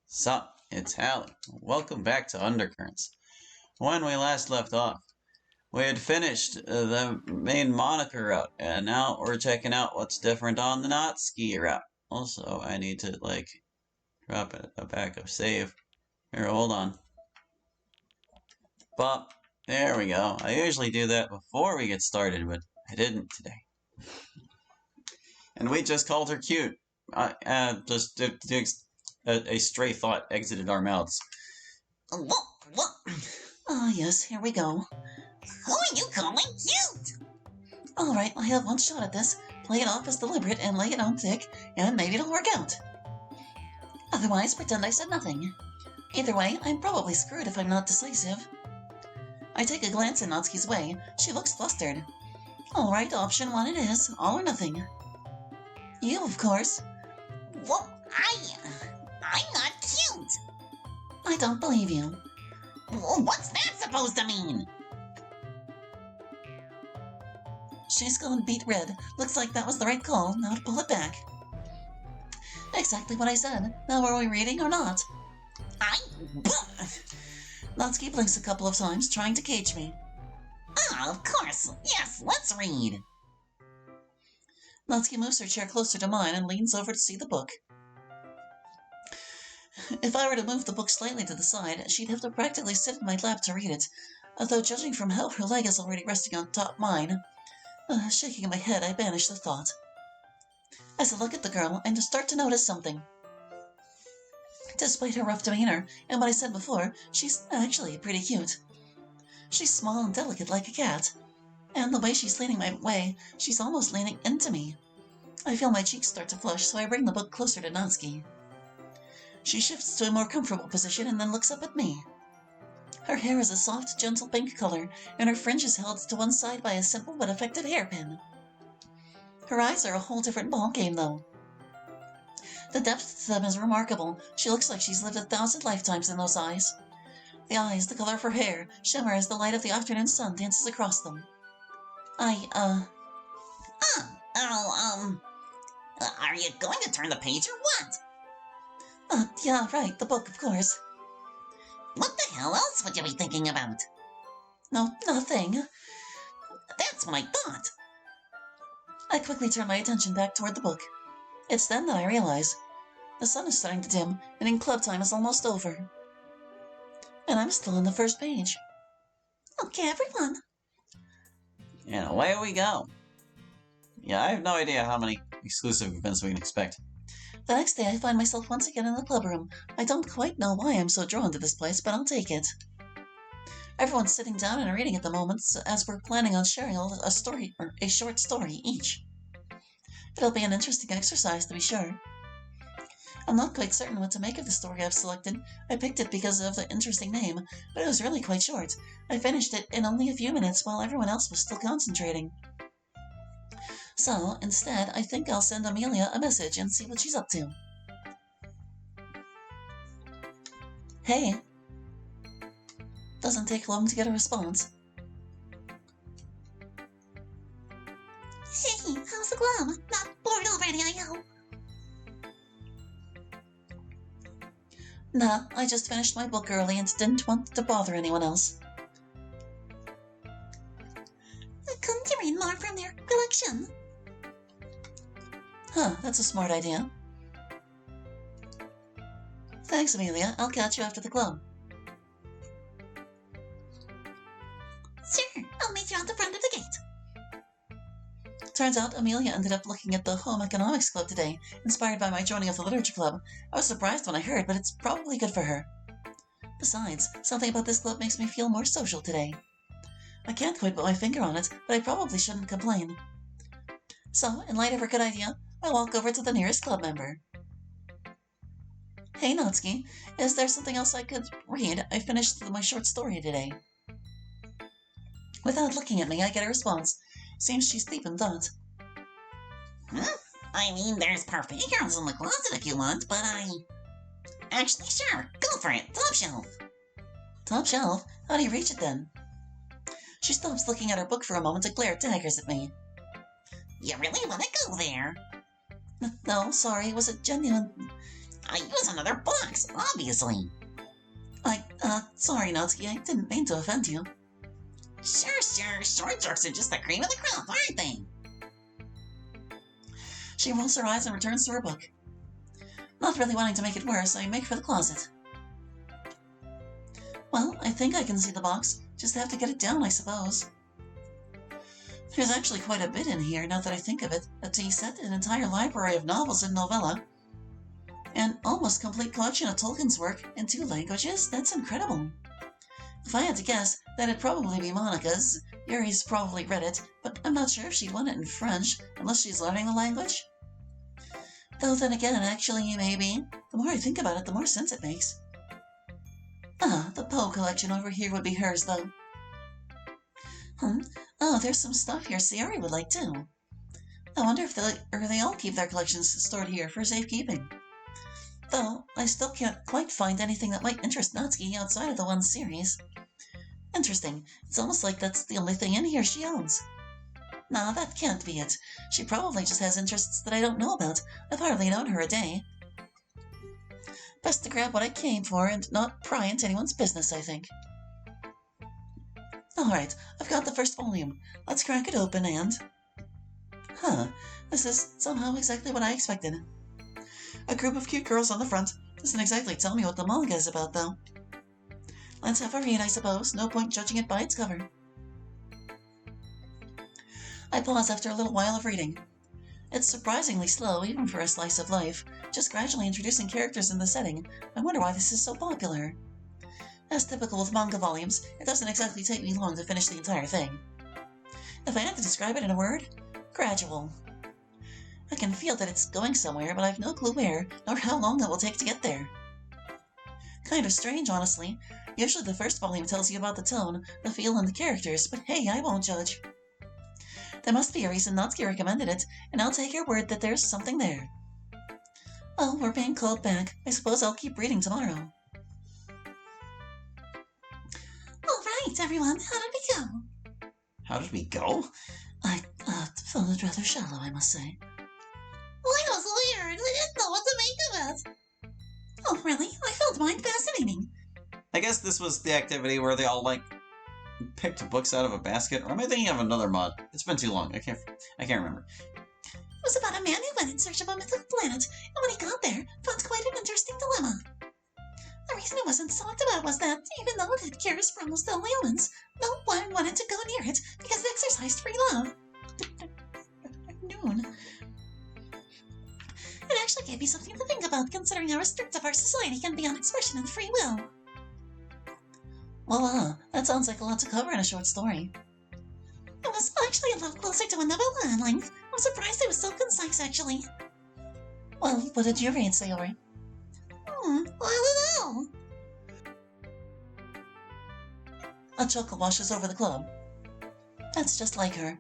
Sup, it's Hallie. Welcome back to Undercurrents. When we last left off, we had finished the main Monica route, and now we're checking out what's different on the not ski route. Also, I need to, drop a backup save. Here, hold on. Bop. There we go. I usually do that before we get started, but I didn't today. And we just called her cute. A stray thought exited our mouths. What? Ah, yes, here we go. Who are you calling cute? Alright, I have one shot at this. Play it off as deliberate and lay it on thick, and maybe it'll work out. Otherwise, pretend I said nothing. Either way, I'm probably screwed if I'm not decisive. I take a glance in Natsuki's way. She looks flustered. Alright, option one it is. All or nothing. You, of course. Well, I'm not cute. I don't believe you. Well, what's that supposed to mean? She's gone beet red. Looks like that was the right call. Now to pull it back. Exactly what I said. Now are we reading or not? Natsuki blinks a couple of times, trying to cage me. Ah, of course. Yes, let's read. Natsuki moves her chair closer to mine and leans over to see the book. If I were to move the book slightly to the side, she'd have to practically sit in my lap to read it, although judging from how her leg is already resting on top mine, shaking my head, I banish the thought. As I look at the girl, I start to notice something. Despite her rough demeanor, and what I said before, she's actually pretty cute. She's small and delicate like a cat, and the way she's leaning my way, she's almost leaning into me. I feel my cheeks start to flush, so I bring the book closer to Natsuki. She shifts to a more comfortable position and then looks up at me. Her hair is a soft, gentle pink color, and her fringe is held to one side by a simple but effective hairpin. Her eyes are a whole different ballgame, though. The depth to them is remarkable. She looks like she's lived 1,000 lifetimes in those eyes. The eyes, the color of her hair, shimmer as the light of the afternoon sun dances across them. Are you going to turn the page or what? Yeah, right, the book, of course. What the hell else would you be thinking about? No, nothing. That's what I thought. I quickly turn my attention back toward the book. It's then that I realize the sun is starting to dim, and club time is almost over. And I'm still on the first page. Okay, everyone. And away we go. Yeah, I have no idea how many exclusive events we can expect. The next day, I find myself once again in the club room. I don't quite know why I'm so drawn to this place, but I'll take it. Everyone's sitting down and reading at the moment, as we're planning on sharing a short story each. It'll be an interesting exercise, to be sure. I'm not quite certain what to make of the story I've selected. I picked it because of the interesting name, but it was really quite short. I finished it in only a few minutes while everyone else was still concentrating. So, instead, I think I'll send Amelia a message and see what she's up to. Hey. Doesn't take long to get a response. Hey, how's the club? Not bored already, I hope. Nah, I just finished my book early and didn't want to bother anyone else. Couldn't you read more from their collection? Huh, that's a smart idea. Thanks, Amelia. I'll catch you after the club. Sure, I'll meet you at the front of the gate. Turns out Amelia ended up looking at the Home Economics Club today, inspired by my joining of the Literature Club. I was surprised when I heard, but it's probably good for her. Besides, something about this club makes me feel more social today. I can't quite put my finger on it, but I probably shouldn't complain. So, in light of her good idea, I walk over to the nearest club member. Hey, Natsuki, is there something else I could read? I finished my short story today. Without looking at me, I get a response. Seems she's deep in thought. I mean, there's parfait girls in the closet if you want, but Actually, sure, go for it, top shelf. Top shelf? How do you reach it then? She stops looking at her book for a moment to glare daggers at me. You really want to go there? No, sorry, it was a genuine... I use another box, obviously. Sorry, Natsuki, I didn't mean to offend you. Sure, short shorts are just the cream of the crop, aren't they? She rolls her eyes and returns to her book. Not really wanting to make it worse, I make for the closet. Well, I think I can see the box. Just have to get it down, I suppose. There's actually quite a bit in here, now that I think of it. A tea set, an entire library of novels and novella, an almost complete collection of Tolkien's work in 2 languages? That's incredible. If I had to guess, that'd probably be Monica's. Yuri's probably read it, but I'm not sure if she'd want it in French, unless she's learning the language. Though then again, actually, maybe. The more I think about it, the more sense it makes. The Poe collection over here would be hers, though. Oh, there's some stuff here Sayori would like, too. I wonder if they all keep their collections stored here for safekeeping. Though, I still can't quite find anything that might interest Natsuki outside of the one series. Interesting. It's almost like that's the only thing in here she owns. Nah, that can't be it. She probably just has interests that I don't know about. I've hardly known her a day. Best to grab what I came for and not pry into anyone's business, I think. Alright, I've got the first volume. Let's crack it open and... This is somehow exactly what I expected. A group of cute girls on the front. Doesn't exactly tell me what the manga is about, though. Let's have a read, I suppose. No point judging it by its cover. I pause after a little while of reading. It's surprisingly slow, even for a slice of life, just gradually introducing characters in the setting. I wonder why this is so popular. As typical with manga volumes, it doesn't exactly take me long to finish the entire thing. If I had to describe it in a word, gradual. I can feel that it's going somewhere, but I've no clue where, nor how long it will take to get there. Kind of strange, honestly. Usually the first volume tells you about the tone, the feel, and the characters, but hey, I won't judge. There must be a reason Natsuki recommended it, and I'll take her word that there's something there. Oh, we're being called back. I suppose I'll keep reading tomorrow. All right, everyone, how did we go? How did we go? I found it rather shallow, I must say. Well, it was weird. I didn't know what to make of it. Oh, really? I found mine fascinating. I guess this was the activity where they all, picked books out of a basket. Or am I thinking of another mod? It's been too long. I can't remember. It was about a man who went in search of a mythical planet, and when he got there, found quite an interesting dilemma. The reason it wasn't talked about was that, even though it had cures for almost all ailments, no one wanted to go near it because it exercised free love. Noon. It actually gave me something to think about, considering how restrictive our society can be on expression and free will. Well, that sounds like a lot to cover in a short story. It was actually a little closer to a novella in length. I'm surprised it was so concise, actually. Well, what did you read, Sayori? I don't know. A chuckle washes over the club. That's just like her.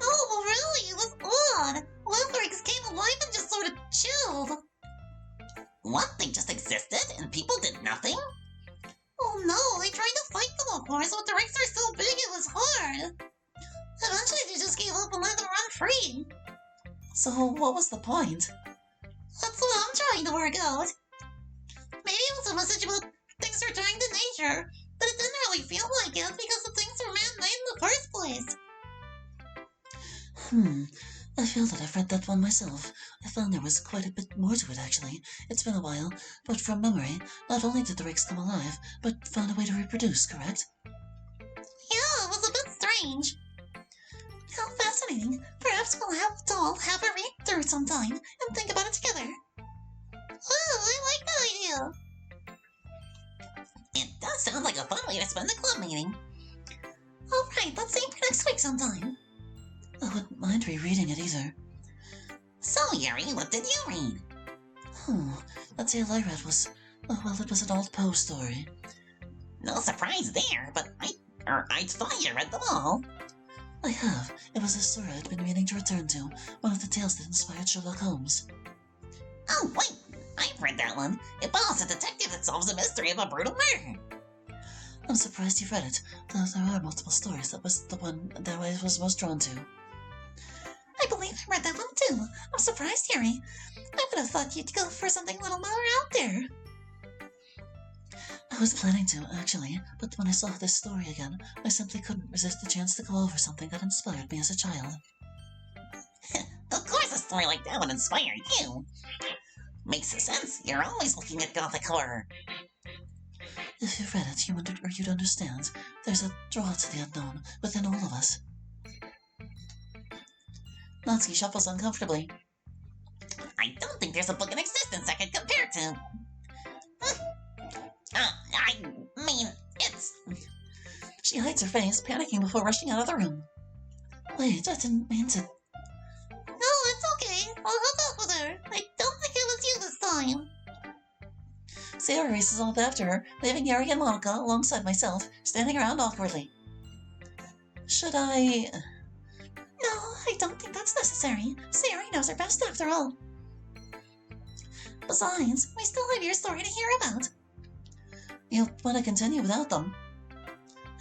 Oh, really? It was odd. Wolfricks came alive and just sort of chilled. What? They just existed and people did nothing? Oh no, they tried to fight them, of course, but the ricks are so big it was hard. Eventually they just gave up and let them run free. So what was the point? That's what I'm trying to work out. Maybe it was a message about things returning to nature, but it didn't really feel like it because the things were man-made in the first place. I feel that I've read that one myself. I found there was quite a bit more to it, actually. It's been a while, but from memory, not only did the Ricks come alive, but found a way to reproduce, correct? Yeah, it was a bit strange. How fascinating. Perhaps we'll have to all have a read through sometime and think about it together. Oh, I like that idea. It does sound like a fun way to spend the club meeting. Alright, let's aim for next week sometime. I wouldn't mind rereading it either. So, Yuri, what did you read? That tale I read was, it was an old Poe story. No surprise there, but I thought you read them all. I have. It was a story I'd been meaning to return to, one of the tales that inspired Sherlock Holmes. Oh, wait, I've read that one. It follows a detective that solves a mystery of a brutal murder. I'm surprised you've read it, though there are multiple stories. That was the one that I was most drawn to. I believe I read that one Phew, I'm surprised, Harry. I would have thought you'd go for something a little more out there. I was planning to, actually, but when I saw this story again, I simply couldn't resist the chance to go over something that inspired me as a child. Of course a story like that would inspire you. Makes sense. You're always looking at gothic horror. If you read it, you'd understand. There's a draw to the unknown within all of us. Natsuki shuffles uncomfortably. I don't think there's a book in existence I could compare to. I mean, it's... She hides her face, panicking before rushing out of the room. Wait, I didn't mean to... No, it's okay. I'll hook up with her. I don't think it was you this time. Sarah races off after her, leaving Harry and Monica alongside myself, standing around awkwardly. Should I... No, I don't think that's necessary. Sarah knows her best after all. Besides, we still have your story to hear about. You want to continue without them?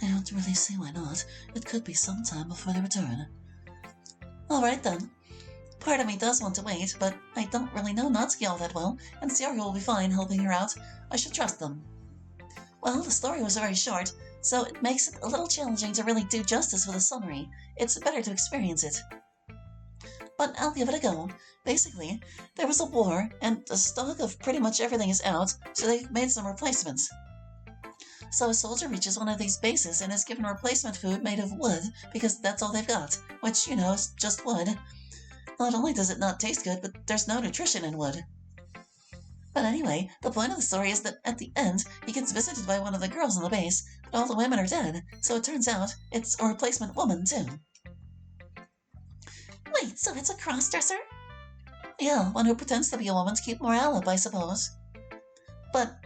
I don't really see why not. It could be some time before they return. All right, then. Part of me does want to wait, but I don't really know Natsuki all that well, and Sarah will be fine helping her out. I should trust them. Well, the story was very short, so it makes it a little challenging to really do justice with a summary. It's better to experience it. But I'll give it a go. Basically, there was a war, and the stock of pretty much everything is out, so they've made some replacements. So a soldier reaches one of these bases and is given replacement food made of wood, because that's all they've got, which, is just wood. Not only does it not taste good, but there's no nutrition in wood. But anyway, the point of the story is that at the end, he gets visited by one of the girls on the base, but all the women are dead, so it turns out it's a replacement woman, too. Wait, so it's a cross-dresser? Yeah, one who pretends to be a woman to keep morale up, I suppose. But,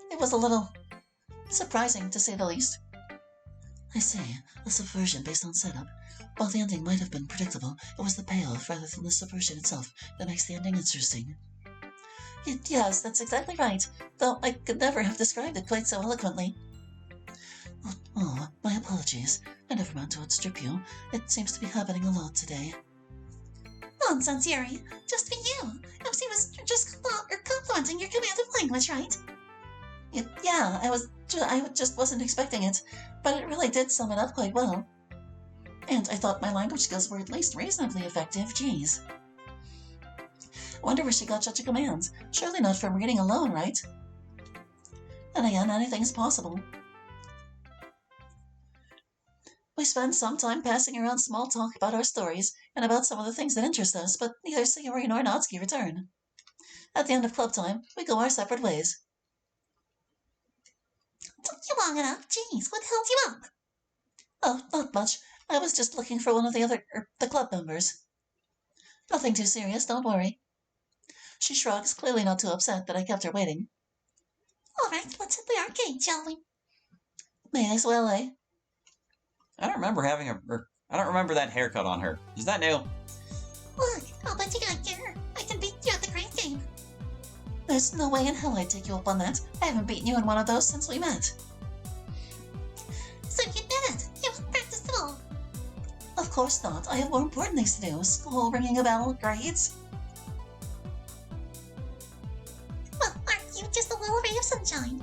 it was a little surprising, to say the least. I see, a subversion based on setup. While the ending might have been predictable, it was the payoff rather than the subversion itself that makes the ending interesting. Yes, that's exactly right, though I could never have described it quite so eloquently. Oh, my apologies. I never meant to outstrip you. It seems to be happening a lot today. Nonsense, Yuri. Just be you. MC was just complimenting your command of language, right? Yeah, I just wasn't expecting it, but it really did sum it up quite well. And I thought my language skills were at least reasonably effective, geez. Wonder where she got such a command. Surely not from reading alone, right? And again, anything's possible. We spend some time passing around small talk about our stories and about some of the things that interest us, but neither Sayori nor Natsuki return. At the end of club time, we go our separate ways. Took you long enough. Jeez, what held you up? Oh, not much. I was just looking for one of the club members. Nothing too serious, don't worry. She shrugs, clearly not too upset that I kept her waiting. All right, let's hit the arcade, shall we? May as well, eh? I don't remember I don't remember that haircut on her. Is that new? Look, I'll bet you got gear. I can beat you at the crane game. There's no way in hell I'd take you up on that. I haven't beaten you in one of those since we met. So you did it. You haven't practiced at all. Of course not. I have more important things to do. School, ringing a bell, grades. Well, aren't you just a little ray of sunshine?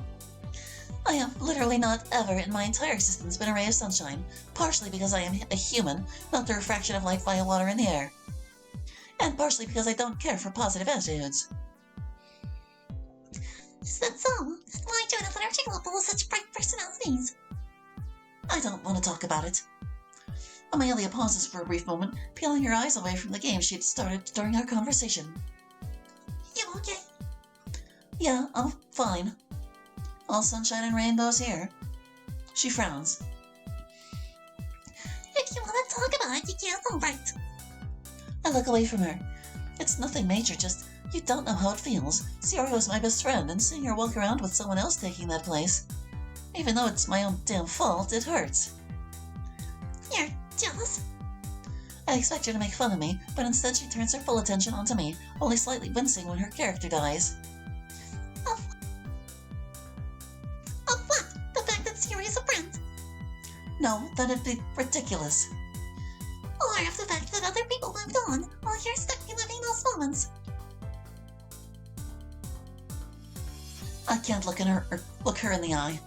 I have literally not ever in my entire existence been a ray of sunshine, partially because I am a human, not the refraction of light via water in the air, and partially because I don't care for positive attitudes. Is that so? Why join a literature club full of such bright personalities? I don't want to talk about it. Amelia pauses for a brief moment, peeling her eyes away from the game she had started during our conversation. You okay? Yeah, I'm fine. All sunshine and rainbows here. She frowns. If you want to talk about it, you can't, all right. I look away from her. It's nothing major, just you don't know how it feels. Ciorio's my best friend, and seeing her walk around with someone else taking that place, even though it's my own damn fault, it hurts. You're jealous? I expect her to make fun of me, but instead she turns her full attention onto me, only slightly wincing when her character dies. Of what? The fact that Siri's a friend? No, that'd be ridiculous. Or of the fact that other people moved on, while you're stuck reliving those moments. I can't look her in the eye.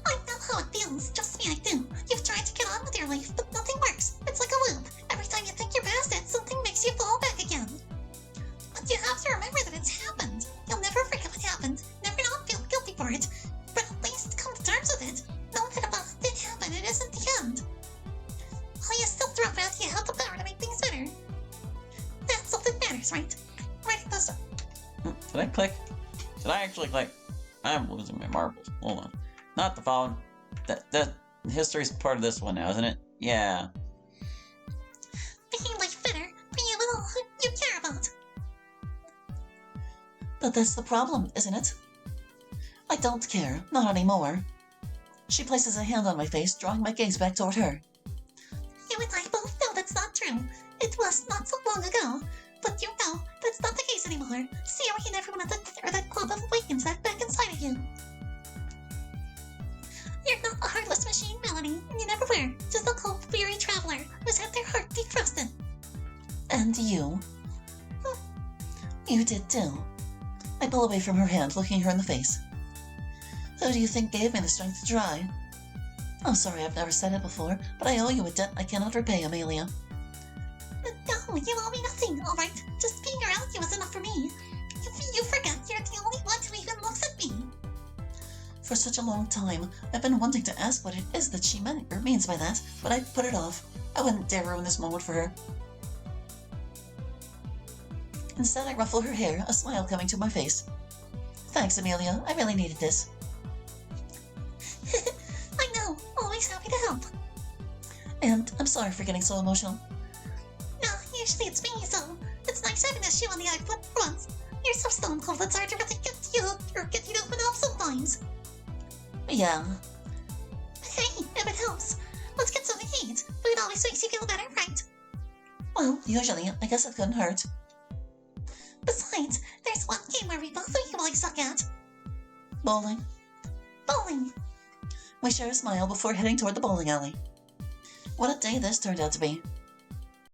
I know how it feels. Trust me, I do. You've tried to get on with your life, but nothing works. It's like a loop. Every time you think you're past it, something makes you fall back again. But you have to remember that it's happened. You'll never forget what happened. Never not feel guilty for it. But at least come to terms with it. Know that if it did happen, it isn't the end. While you still throw it out, you have the power to make things better. That's all that matters, right? Right at the start. Did I click? Did I actually click? I'm losing my marbles. Hold on. Not the phone. That history's part of this one now, isn't it? Yeah. Making life better for you and all you care about. But that's the problem, isn't it? I don't care. Not anymore. She places a hand on my face, drawing my gaze back toward her. You and I both know that's not true. It was not so long ago. But you know that's not the case anymore. See how you never wanted that club of awakens that back inside of you. You're not a heartless machine, Melanie. You never were. Just a cold, weary traveler who's had their heart defrosted. And you? You did too. I pull away from her hand, looking her in the face. Who do you think gave me the strength to try? I'm sorry I've never said it before, but I owe you a debt I cannot repay, Amelia. No, you owe me nothing, alright? Just being around you is enough for me. You forget you're the only one who even looks at me. For such a long time, I've been wanting to ask what it is that she means by that, but I put it off. I wouldn't dare ruin this moment for her. Instead, I ruffle her hair, a smile coming to my face. Thanks, Amelia. I really needed this. I know. Always happy to help. And I'm sorry for getting so emotional. No, usually it's me, so it's nice having a shoe on the eye for once. You're so stone cold, it's hard to really get you to open up sometimes. Yeah. Hey, if it helps, let's get something to eat. Food always makes you feel better, right? Well, usually, I guess it couldn't hurt. Besides, there's one game where we both equally suck at. Bowling. Bowling. We share a smile before heading toward the bowling alley. What a day this turned out to be.